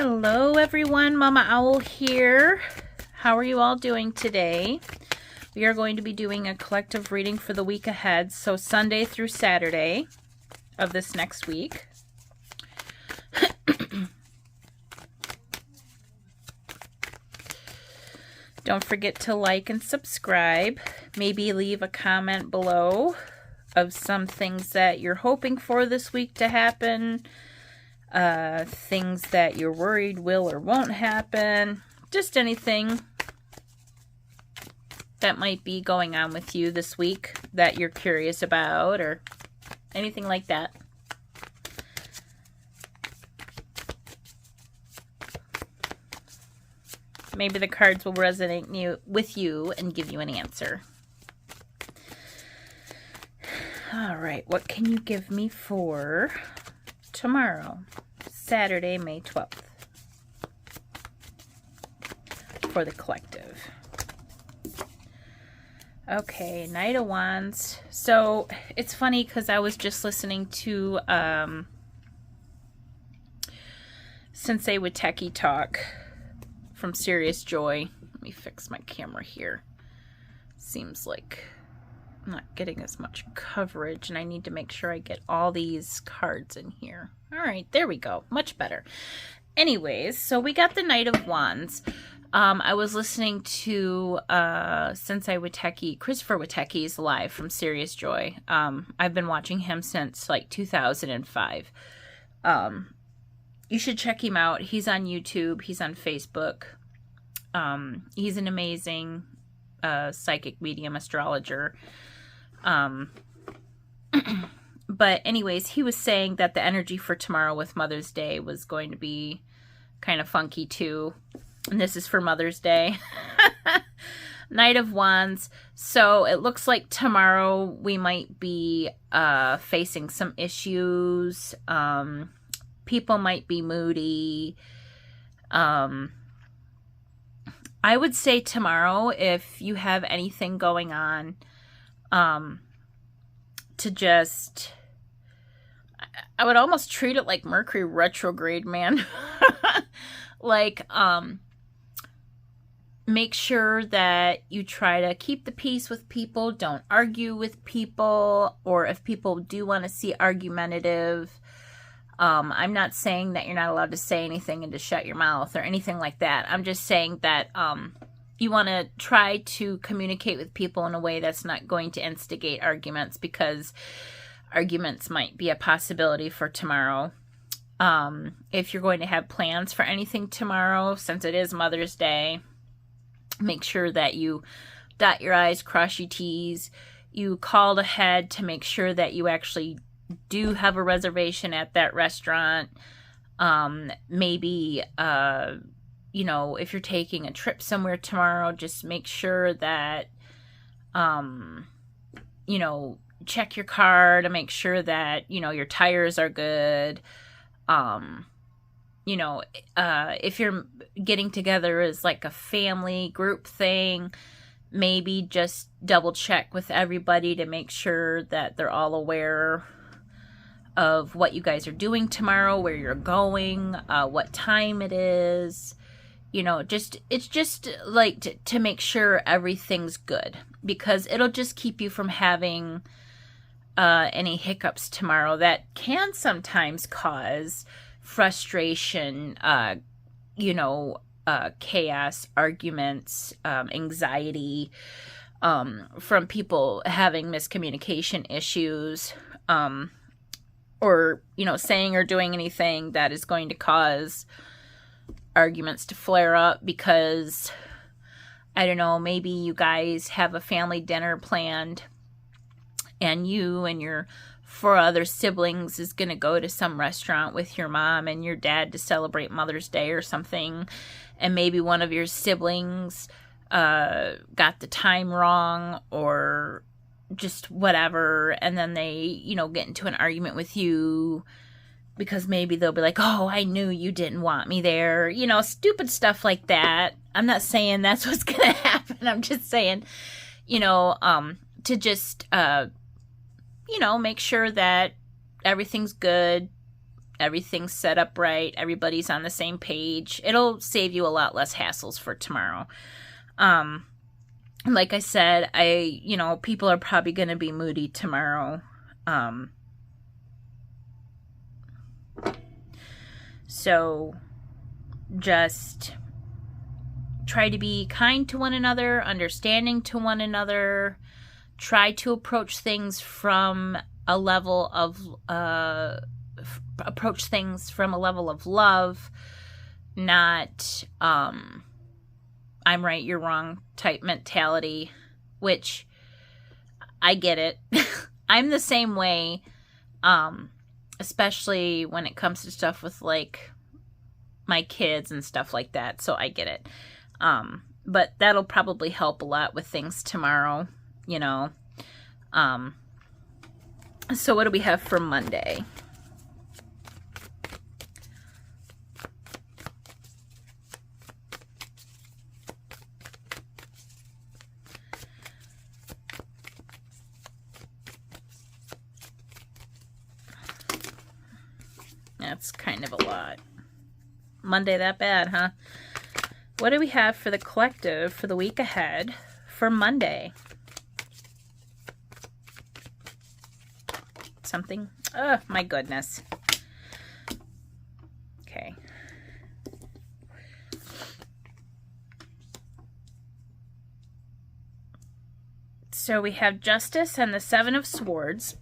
Hello everyone, Mama Owl here. How are you all doing today? We are going to be doing a collective reading for the week ahead, so Sunday through Saturday of this next week. Don't forget to like and subscribe. Maybe leave a comment below of some things that you're hoping for this week to happen. Things that you're worried will or won't happen. Just anything that might be going on with you this week that you're curious about or anything like that. Maybe the cards will resonate with you and give you an answer. All right, what can you give me for tomorrow, Saturday, May 12th, for the collective? Okay, Knight of Wands. So it's funny because I was just listening to Sensei with Techie Talk from Serious Joy. Let me fix my camera here. Seems like I'm not getting as much coverage, and I need to make sure I get all these cards in here. All right, there we go. Much better. Anyways, so we got the Knight of Wands. I was listening to Sensei Witeki, Christopher Witeki's live from Serious Joy. I've been watching him since like 2005. You should check him out. He's on YouTube. He's on Facebook. He's an amazing psychic medium astrologer. But anyways, he was saying that the energy for tomorrow with Mother's Day was going to be kind of funky too. And this is for Mother's Day. Knight of Wands. So it looks like tomorrow we might be facing some issues. People might be moody. I would say tomorrow, if you have anything going on, to just, I would almost treat it like Mercury retrograde, man. Like, make sure that you try to keep the peace with people. Don't argue with people. Or if people do want to see argumentative, I'm not saying that you're not allowed to say anything and to shut your mouth or anything like that. I'm just saying that you want to try to communicate with people in a way that's not going to instigate arguments, because arguments might be a possibility for tomorrow. If you're going to have plans for anything tomorrow, since it is Mother's Day, make sure that you dot your I's, cross your T's. You called ahead to make sure that you actually do have a reservation at that restaurant. Maybe, you know, if you're taking a trip somewhere tomorrow, just make sure that, you know, check your car to make sure that, you know, your tires are good. You know, if you're getting together as like a family group thing, maybe just double check with everybody to make sure that they're all aware of what you guys are doing tomorrow, where you're going, what time it is. You know, it's just like to make sure everything's good, because it'll just keep you from having any hiccups tomorrow that can sometimes cause frustration, you know, chaos, arguments, anxiety, from people having miscommunication issues, or, you know, saying or doing anything that is going to cause arguments to flare up because, I don't know, maybe you guys have a family dinner planned and you and your 4 other siblings is going to go to some restaurant with your mom and your dad to celebrate Mother's Day or something, and maybe one of your siblings got the time wrong or just whatever, and then they, you know, get into an argument with you because maybe they'll be like, oh, I knew you didn't want me there. You know, stupid stuff like that. I'm not saying that's what's going to happen. I'm just saying, you know, to just, you know, make sure that everything's good. Everything's set up right. Everybody's on the same page. It'll save you a lot less hassles for tomorrow. Like I said, people are probably going to be moody tomorrow. So just try to be kind to one another, understanding to one another. Try to approach things from a level of love, not I'm right, you're wrong type mentality, which I get it. I'm the same way, especially when it comes to stuff with like my kids and stuff like that. So I get it. But that'll probably help a lot with things tomorrow, So what do we have for Monday? That's kind of a lot. Monday that bad, huh? What do we have for the collective for the week ahead for Monday? Something? Oh, my goodness. Okay. So we have Justice and the Seven of Swords.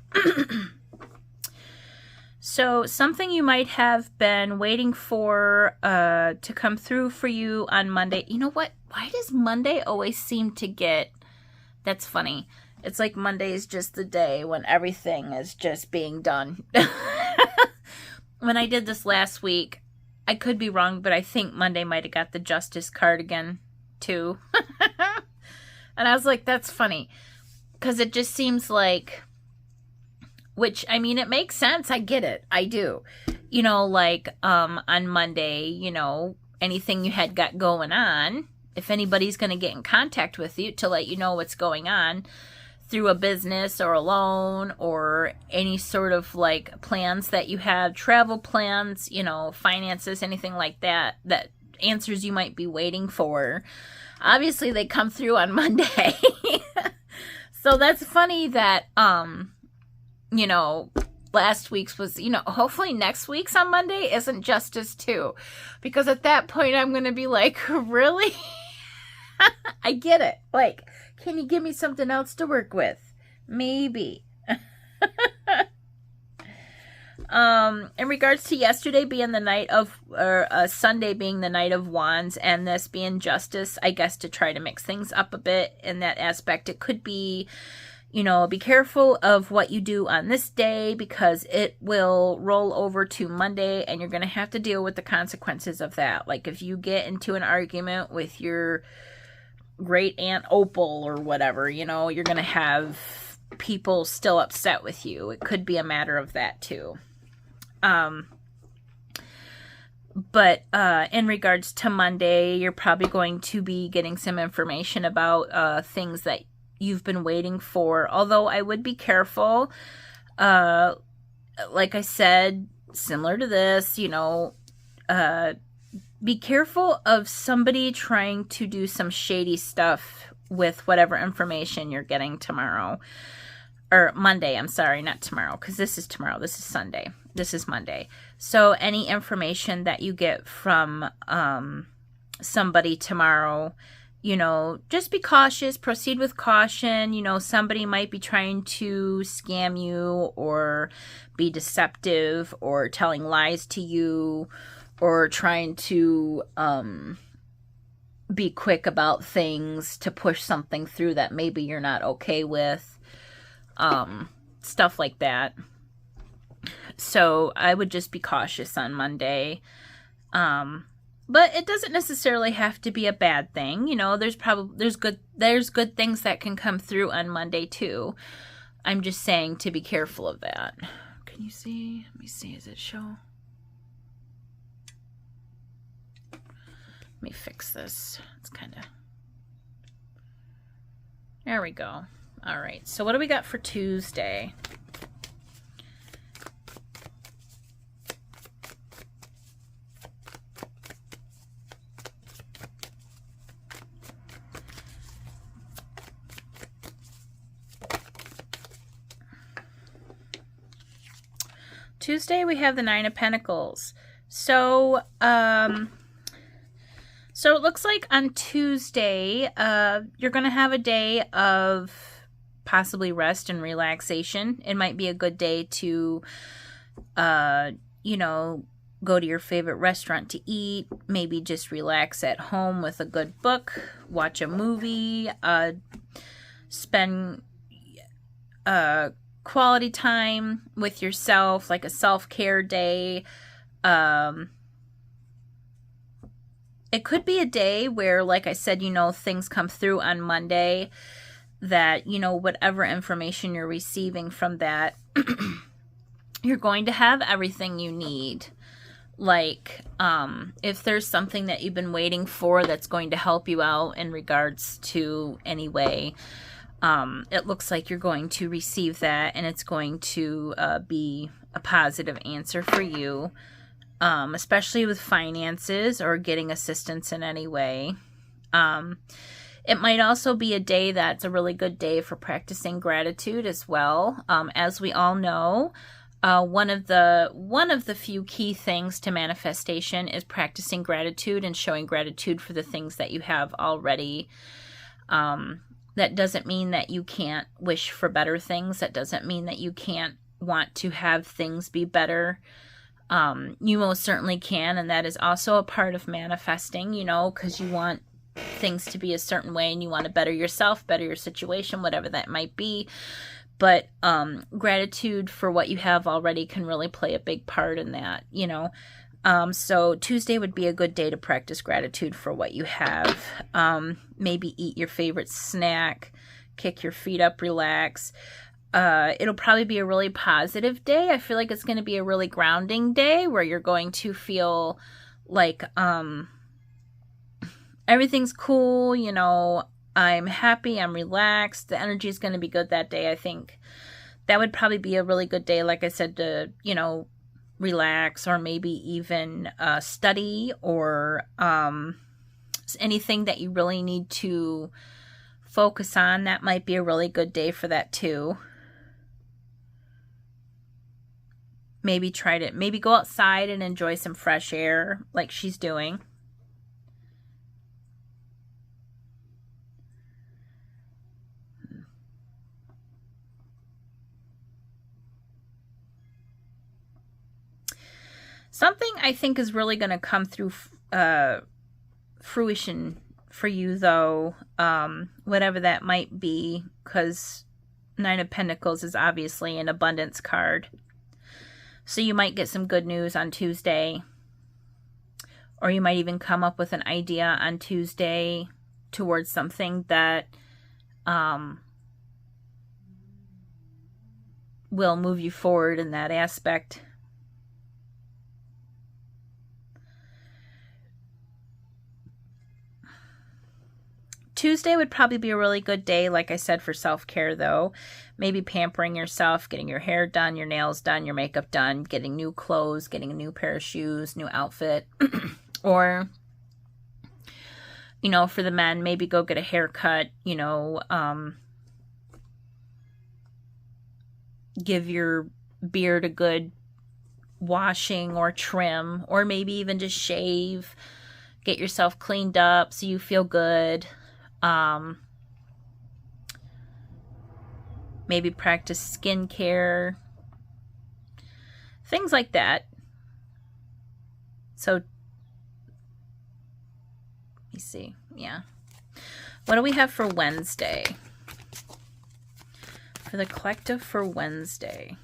So something you might have been waiting for to come through for you on Monday. You know what? Why does Monday always seem to get... That's funny. It's like Monday is just the day when everything is just being done. When I did this last week, I could be wrong, but I think Monday might have got the Justice card again, too. And I was like, that's funny. Because it just seems like... Which, I mean, it makes sense. I get it. I do. On Monday, anything you had got going on, if anybody's going to get in contact with you to let you know what's going on through a business or a loan or any sort of like plans that you have, travel plans, finances, anything like that answers you might be waiting for. Obviously, they come through on Monday. So that's funny that, last week's was, hopefully next week's on Monday isn't Justice too. Because at that point, I'm going to be like, really? I get it. Like, can you give me something else to work with? Maybe. In regards to yesterday being the night of, or Sunday being the night of wands and this being Justice, I guess to try to mix things up a bit in that aspect, it could be... be careful of what you do on this day because it will roll over to Monday and you're going to have to deal with the consequences of that. Like if you get into an argument with your great aunt Opal or whatever, you're going to have people still upset with you. It could be a matter of that too. But in regards to Monday, you're probably going to be getting some information about things that you've been waiting for. Although I would be careful. Like I said, similar to this, be careful of somebody trying to do some shady stuff with whatever information you're getting tomorrow. Or Monday, I'm sorry, not tomorrow, because this is tomorrow. This is Sunday. This is Monday. So any information that you get from somebody tomorrow, just be cautious, proceed with caution. Somebody might be trying to scam you or be deceptive or telling lies to you or trying to be quick about things to push something through that maybe you're not okay with. Stuff like that. So I would just be cautious on Monday. But it doesn't necessarily have to be a bad thing. There's good things that can come through on Monday too. I'm just saying to be careful of that. Can you see? Let me see. Does it show? Let me fix this. It's kind of... There we go. All right. So what do we got for Tuesday? Tuesday we have the Nine of Pentacles. So, so it looks like on Tuesday, you're going to have a day of possibly rest and relaxation. It might be a good day to, you know, go to your favorite restaurant to eat, maybe just relax at home with a good book, watch a movie, spend quality time with yourself, like a self-care day. It could be a day where, like I said, you know, things come through on Monday that, you know, whatever information you're receiving from that, you're going to have everything you need. Like, if there's something that you've been waiting for that's going to help you out in regards to any way, it looks like you're going to receive that, and it's going to be a positive answer for you, especially with finances or getting assistance in any way. It might also be a day that's a really good day for practicing gratitude as well. As we all know, one of the few key things to manifestation is practicing gratitude and showing gratitude for the things that you have already. That doesn't mean that you can't wish for better things. That doesn't mean that you can't want to have things be better. You most certainly can, and that is also a part of manifesting, you know, because you want things to be a certain way and you want to better yourself, better your situation, whatever that might be. But gratitude for what you have already can really play a big part in that, you know. So Tuesday would be a good day to practice gratitude for what you have. Maybe eat your favorite snack, kick your feet up, relax. It'll probably be a really positive day. I feel like it's going to be a really grounding day where you're going to feel like everything's cool, you know, I'm happy, I'm relaxed. The energy is going to be good that day. I think that would probably be a really good day, like I said, to, you know, relax, or maybe even study, or anything that you really need to focus on. That might be a really good day for that too. Maybe maybe go outside and enjoy some fresh air like she's doing. Something I think is really going to come through fruition for you, though, whatever that might be, because Nine of Pentacles is obviously an abundance card. So you might get some good news on Tuesday, or you might even come up with an idea on Tuesday towards something that will move you forward in that aspect. Tuesday would probably be a really good day, like I said, for self-care, though. Maybe pampering yourself, getting your hair done, your nails done, your makeup done, getting new clothes, getting a new pair of shoes, new outfit. Or, you know, for the men, maybe go get a haircut, you know, give your beard a good washing or trim, or maybe even just shave, get yourself cleaned up so you feel good. Maybe practice skincare, things like that. So, let me see. Yeah. What do we have for Wednesday? For the collective for Wednesday.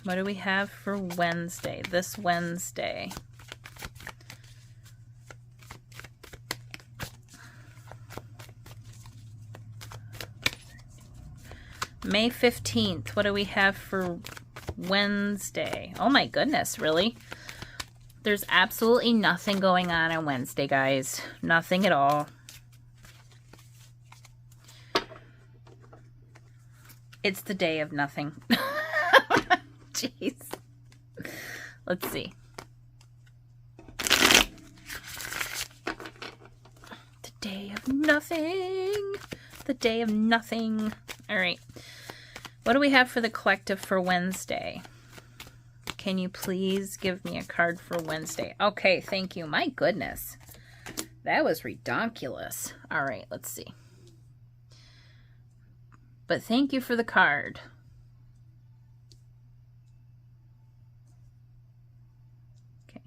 What do we have for Wednesday? This Wednesday. May 15th. What do we have for Wednesday? Oh my goodness, really? There's absolutely nothing going on Wednesday, guys. Nothing at all. It's the day of nothing. Jeez. Let's see. The day of nothing. The day of nothing. All right. What do we have for the collective for Wednesday? Can you please give me a card for Wednesday? Okay, thank you. My goodness. That was redonkulous. All right, let's see. But thank you for the card. Okay.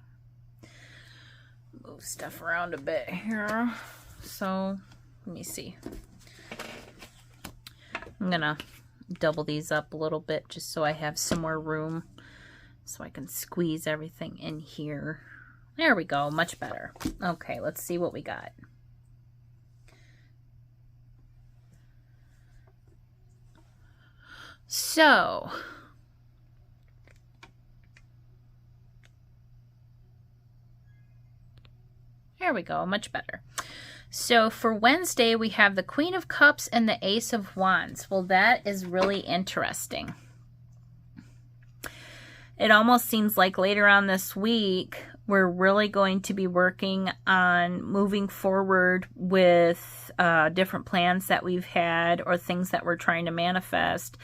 Move stuff around a bit here. So, let me see. I'm going to double these up a little bit just so I have some more room. So I can squeeze everything in here. There we go. Much better. Okay, let's see what we got. So, there we go. Much better. So for Wednesday, we have the Queen of Cups and the Ace of Wands. Well, that is really interesting. It almost seems like later on this week, we're really going to be working on moving forward with different plans that we've had or things that we're trying to manifest.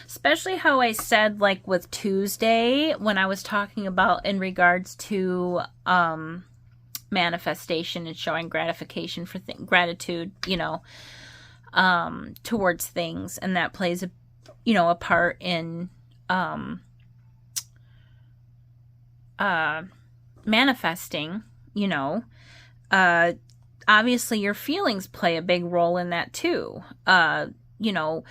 Especially how I said, like with Tuesday, when I was talking about in regards to manifestation and showing gratification for gratitude, you know, towards things. And that plays a, you know, a part in manifesting, you know. Obviously your feelings play a big role in that too. You know,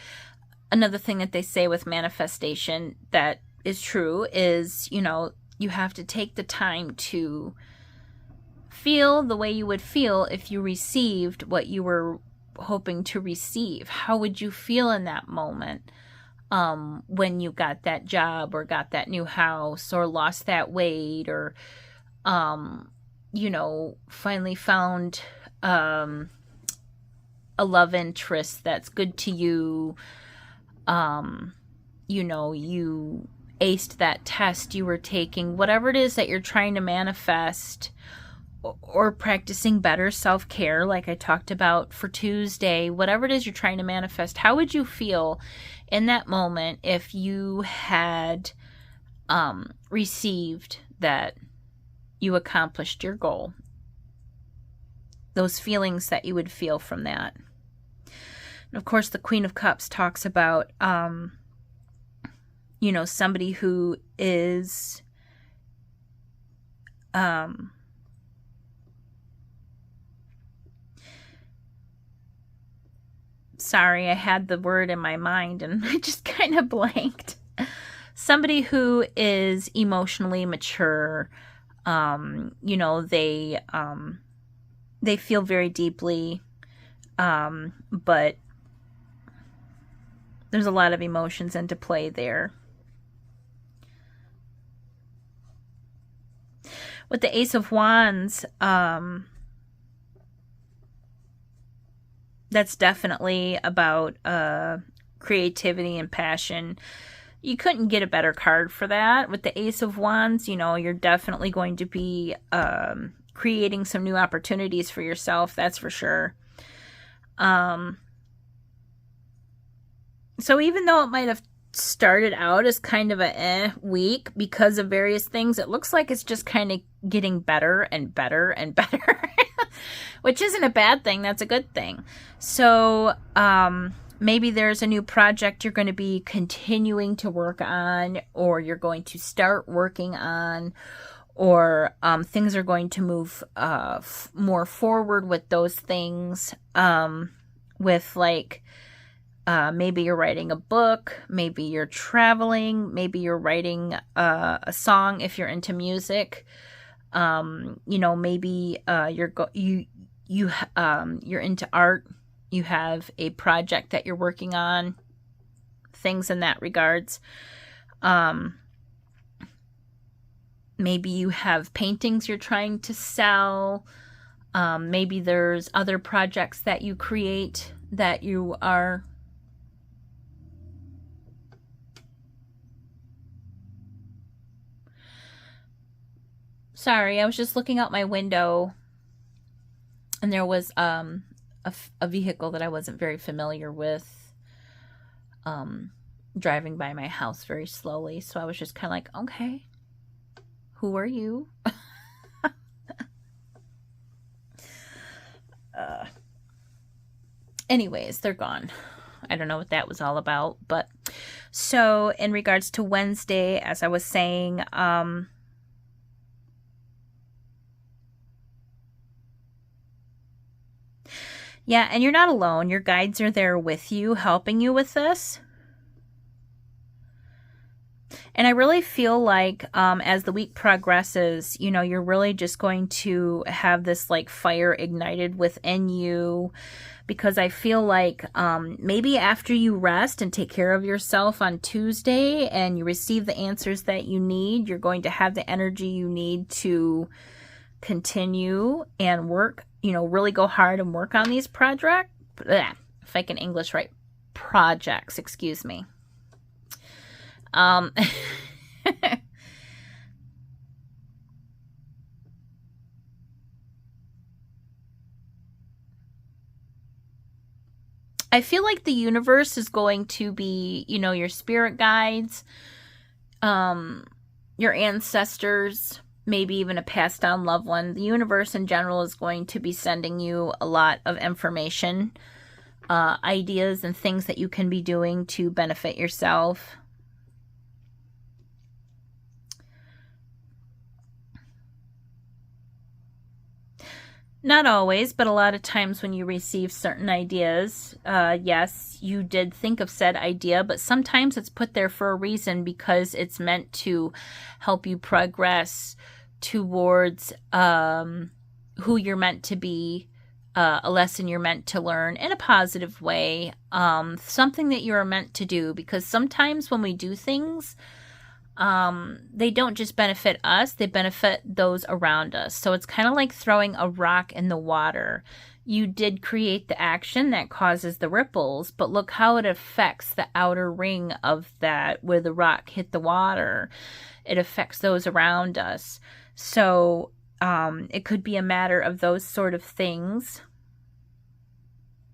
another thing that they say with manifestation that is true is, you know, you have to take the time to feel the way you would feel if you received what you were hoping to receive. How would you feel in that moment? When you got that job or got that new house or lost that weight or, you know, finally found a love interest that's good to you. You know, you aced that test you were taking, whatever it is that you're trying to manifest, or practicing better self-care like I talked about for Tuesday, whatever it is you're trying to manifest. How would you feel in that moment if you had received that you accomplished your goal? Those feelings that you would feel from that. And of course, the Queen of Cups talks about, you know, somebody who is sorry, I had the word in my mind and I just kind of blanked. Somebody who is emotionally mature, you know, they feel very deeply, but there's a lot of emotions into play there. With the Ace of Wands, that's definitely about creativity and passion. You couldn't get a better card for that. With the Ace of Wands, you know, you're definitely going to be creating some new opportunities for yourself. That's for sure. So even though it might have started out as kind of a week because of various things, it looks like it's just kind of getting better and better and better. Which isn't a bad thing. That's a good thing. So maybe there's a new project you're going to be continuing to work on, or you're going to start working on, or things are going to move more forward with those things. With like, maybe you're writing a book, maybe you're traveling, maybe you're writing a song if you're into music. You know, maybe you're into art, you have a project that you're working on, things in that regards. Maybe you have paintings you're trying to sell. Maybe there's other projects that you create that you are... Sorry, I was just looking out my window and there was a vehicle that I wasn't very familiar with driving by my house very slowly. So I was just kind of like, okay, who are you? Anyways, they're gone. I don't know what that was all about. But so in regards to Wednesday, as I was saying, yeah, and you're not alone. Your guides are there with you, helping you with this. And I really feel like as the week progresses, you know, you're really just going to have this like fire ignited within you, because I feel like maybe after you rest and take care of yourself on Tuesday and you receive the answers that you need, you're going to have the energy you need to continue and work, you know, really go hard and work on these projects. If I can English right, projects, excuse me. I feel like the universe is going to be, you know, your spirit guides, your ancestors, maybe even a passed down loved one. The universe in general is going to be sending you a lot of information, ideas and things that you can be doing to benefit yourself. Not always, but a lot of times when you receive certain ideas, yes, you did think of said idea, but sometimes it's put there for a reason, because it's meant to help you progress towards who you're meant to be, a lesson you're meant to learn in a positive way, something that you're meant to do, because sometimes when we do things, they don't just benefit us, they benefit those around us. So it's kind of like throwing a rock in the water. You did create the action that causes the ripples, but look how it affects the outer ring of that, where the rock hit the water. It affects those around us. So it could be a matter of those sort of things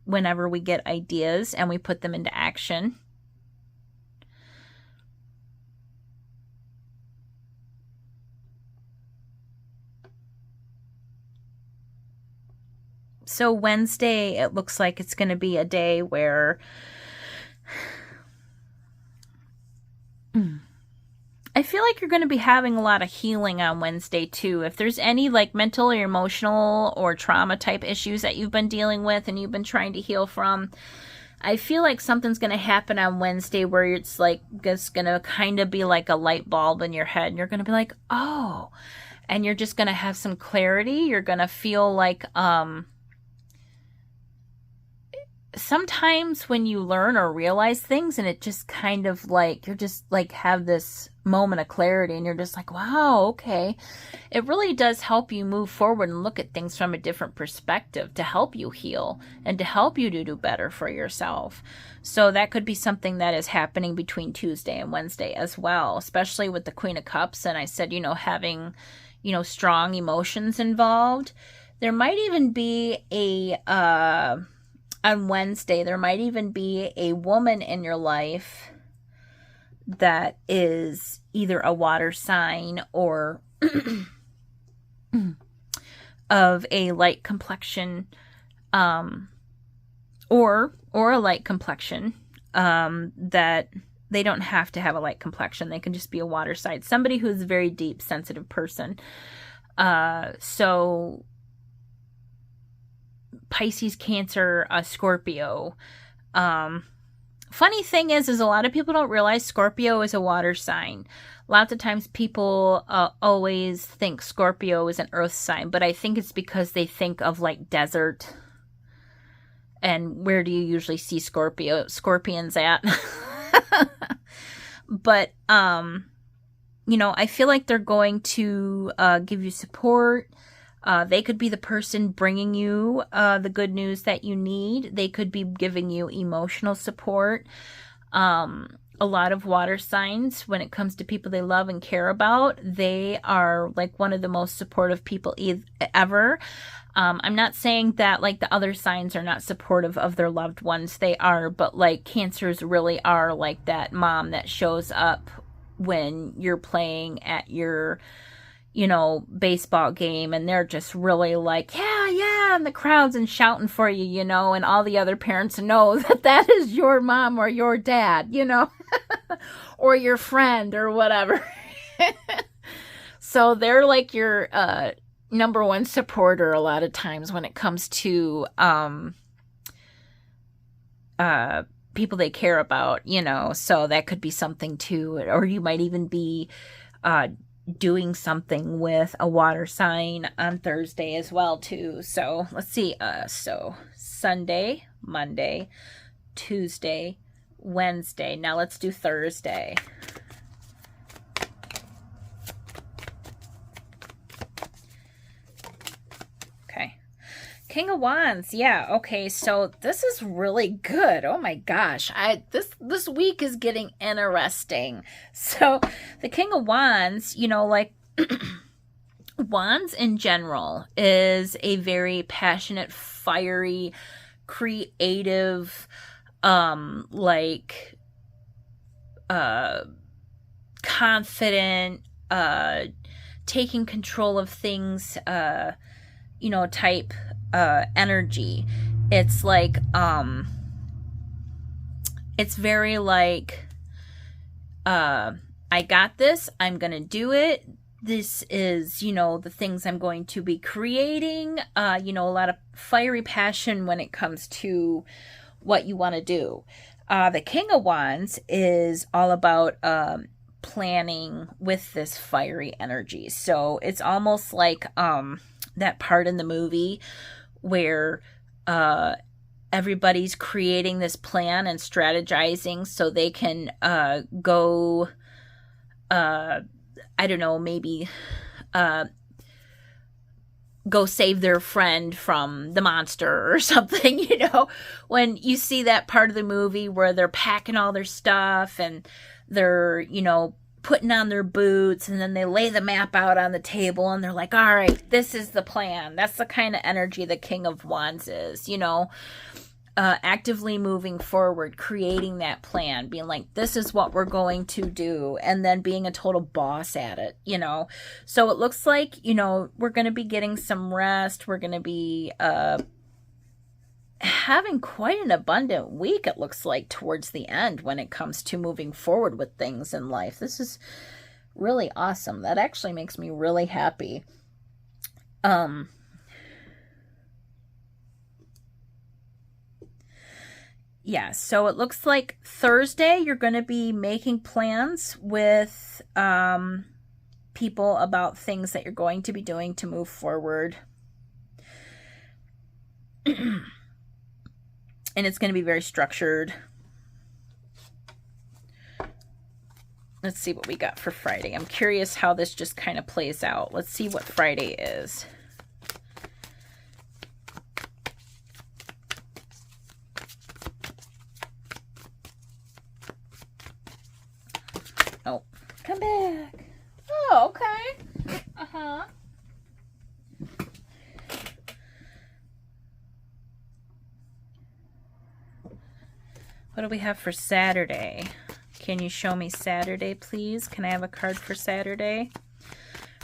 whenever we get ideas and we put them into action. So Wednesday, it looks like it's going to be a day where I feel like you're going to be having a lot of healing on Wednesday too. If there's any like mental or emotional or trauma type issues that you've been dealing with and you've been trying to heal from, I feel like something's going to happen on Wednesday where it's like, it's going to kind of be like a light bulb in your head, and you're going to be like, oh, and you're just going to have some clarity. You're going to feel like, sometimes when you learn or realize things and it just kind of like, you're just like have this moment of clarity and you're just like, wow, okay. It really does help you move forward and look at things from a different perspective to help you heal and to help you to do better for yourself. So that could be something that is happening between Tuesday and Wednesday as well, especially with the Queen of Cups. And I said, you know, having, you know, strong emotions involved. There might even be on Wednesday, there might even be a woman in your life that is either a water sign or of a light complexion, or a light complexion, that they don't have to have a light complexion. They can just be a water sign. Somebody who's a very deep, sensitive person. So Pisces, Cancer, Scorpio. Funny thing is a lot of people don't realize Scorpio is a water sign. Lots of times people always think Scorpio is an earth sign, but I think it's because they think of like desert. And where do you usually see scorpions at? But, I feel like they're going to give you support. They could be the person bringing you the good news that you need. They could be giving you emotional support. A lot of water signs, when it comes to people they love and care about, they are like one of the most supportive people ever. I'm not saying that like the other signs are not supportive of their loved ones. They are, but like Cancers really are like that mom that shows up when you're playing at your baseball game, and they're just really like, yeah, and the crowd's and shouting for you, and all the other parents know that is your mom or your dad, or your friend or whatever. So they're like your number one supporter a lot of times when it comes to people they care about, so that could be something too. Or you might even be doing something with a water sign on Thursday as well too. So let's see. So Sunday, Monday, Tuesday, Wednesday. Now let's do Thursday. Okay. King of Wands. Yeah. Okay. So this is really good. Oh my gosh. This week is getting interesting. So the King of Wands, like Wands in general is a very passionate, fiery, creative, confident, taking control of things, type energy. It's like it's very like I got this, I'm gonna do it, this is the things I'm going to be creating, a lot of fiery passion when it comes to what you want to do. The King of Wands is all about planning with this fiery energy. So it's almost like that part in the movie where everybody's creating this plan and strategizing so they can go, I don't know, maybe go save their friend from the monster or something, when you see that part of the movie where they're packing all their stuff and they're, putting on their boots, and then they lay the map out on the table and they're like, all right, this is the plan. That's the kind of energy the King of Wands is, actively moving forward, creating that plan, being like, this is what we're going to do, and then being a total boss at it, So it looks like, we're going to be getting some rest. We're going to be having quite an abundant week, it looks like, towards the end when it comes to moving forward with things in life. This is really awesome. That actually makes me really happy. Yeah, so it looks like Thursday you're going to be making plans with people about things that you're going to be doing to move forward. And it's going to be very structured. Let's see what we got for Friday. I'm curious how this just kind of plays out. Let's see what Friday is. Oh, come back. Oh, okay. Uh-huh. What do we have for Saturday? Can you show me Saturday, please? Can I have a card for Saturday?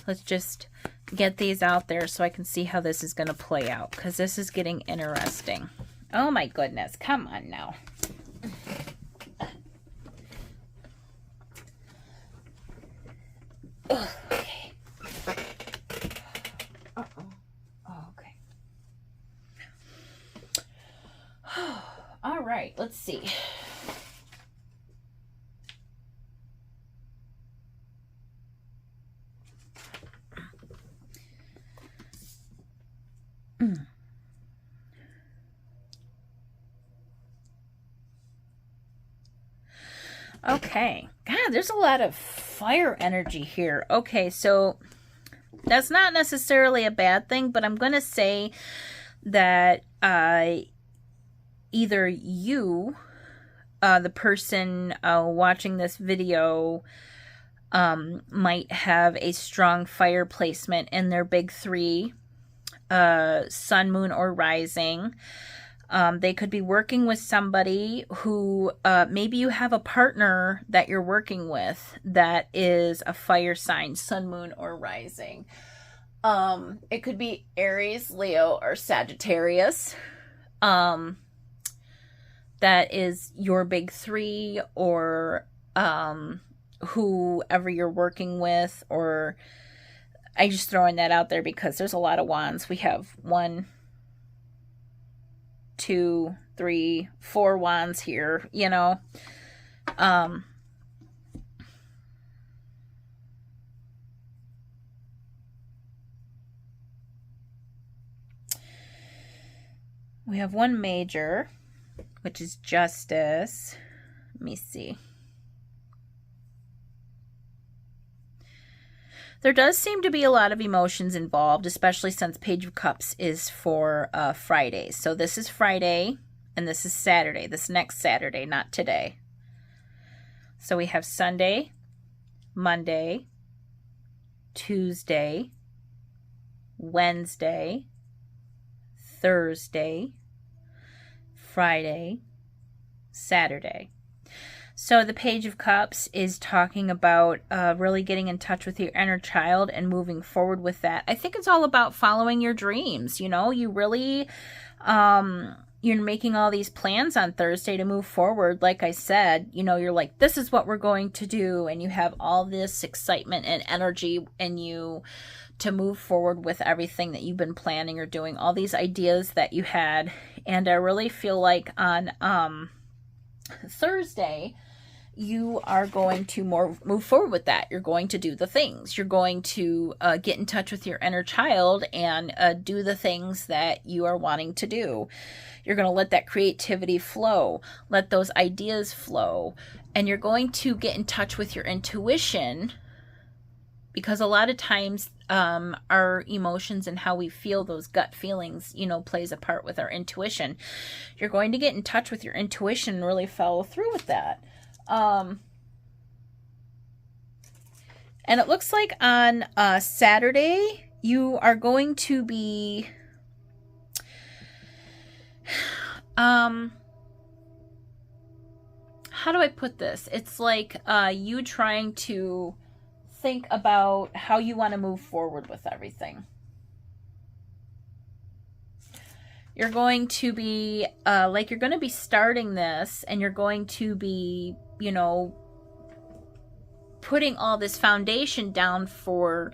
Let's just get these out there so I can see how this is going to play out, because this is getting interesting. Oh my goodness. Come on now. Ugh, okay. Uh-oh. Oh, okay. All right, let's see. Okay. God, there's a lot of fire energy here. Okay, so that's not necessarily a bad thing, but I'm going to say that either you, the person watching this video, might have a strong fire placement in their big three, sun, moon, or rising. They could be working with somebody who, maybe you have a partner that you're working with that is a fire sign, sun, moon, or rising. It could be Aries, Leo, or Sagittarius. That is your big three, or whoever you're working with, or I just throwing that out there because there's a lot of wands. We have 1, 2, 3, 4 wands here, you know. We have 1 major, which is justice. Let me see. There does seem to be a lot of emotions involved, especially since Page of Cups is for Fridays. So this is Friday, and this is Saturday. This next Saturday, not today. So we have Sunday, Monday, Tuesday, Wednesday, Thursday, Friday, Saturday. So the Page of Cups is talking about really getting in touch with your inner child and moving forward with that. I think it's all about following your dreams. You know, you really, you're making all these plans on Thursday to move forward. Like I said, you know, you're like, this is what we're going to do. And you have all this excitement and energy in you to move forward with everything that you've been planning or doing, all these ideas that you had. And I really feel like on Thursday, you are going to move forward with that. You're going to do the things. You're going to get in touch with your inner child and do the things that you are wanting to do. You're going to let that creativity flow, let those ideas flow, and you're going to get in touch with your intuition, because a lot of times our emotions and how we feel, those gut feelings, you know, plays a part with our intuition. You're going to get in touch with your intuition and really follow through with that. And it looks like on Saturday, you are going to be, how do I put this? It's like you trying to think about how you want to move forward with everything. You're going to be, you're going to be starting this, and you're going to be, you know, putting all this foundation down for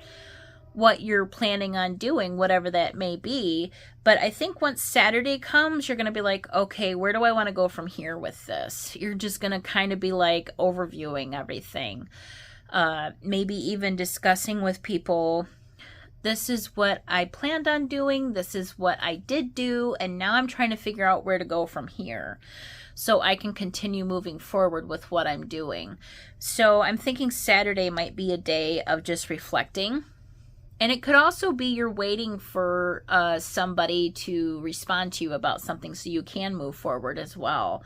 what you're planning on doing, whatever that may be. But I think once Saturday comes, you're going to be like, okay, where do I want to go from here with this? You're just going to kind of be like overviewing everything. Maybe even discussing with people, this is what I planned on doing, this is what I did do, and now I'm trying to figure out where to go from here so I can continue moving forward with what I'm doing. So I'm thinking Saturday might be a day of just reflecting. And it could also be you're waiting for somebody to respond to you about something so you can move forward as well.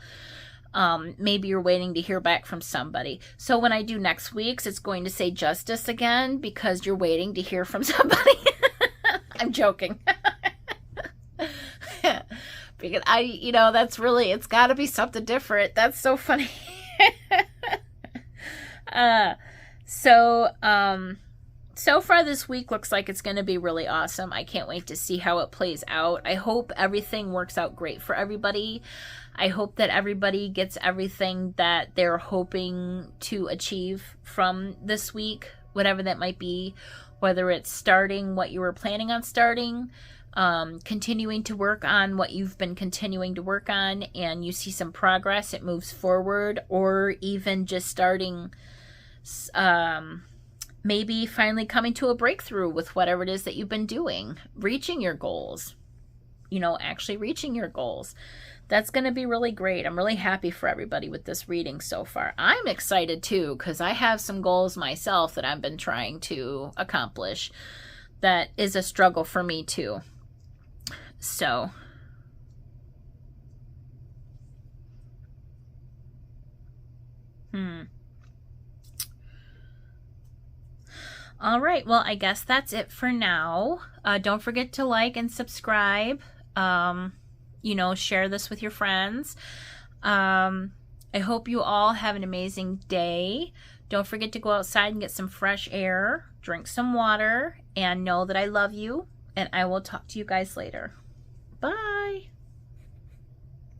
Maybe you're waiting to hear back from somebody. So when I do next week's, it's going to say justice again because you're waiting to hear from somebody. I'm joking. Because that's really, it's got to be something different. That's so funny. So far this week looks like it's going to be really awesome. I can't wait to see how it plays out. I hope everything works out great for everybody. I hope that everybody gets everything that they're hoping to achieve from this week, whatever that might be, whether it's starting what you were planning on starting, continuing to work on what you've been continuing to work on, and you see some progress, it moves forward, or even just starting, maybe finally coming to a breakthrough with whatever it is that you've been doing, reaching your goals. you know, actually reaching your goals. That's going to be really great. I'm really happy for everybody with this reading so far. I'm excited too, because I have some goals myself that I've been trying to accomplish. That is a struggle for me too. So, all right, well, I guess that's it for now. Don't forget to like and subscribe. You know, share this with your friends. I hope you all have an amazing day. Don't forget to go outside and get some fresh air, drink some water, and know that I love you, and I will talk to you guys later. Bye.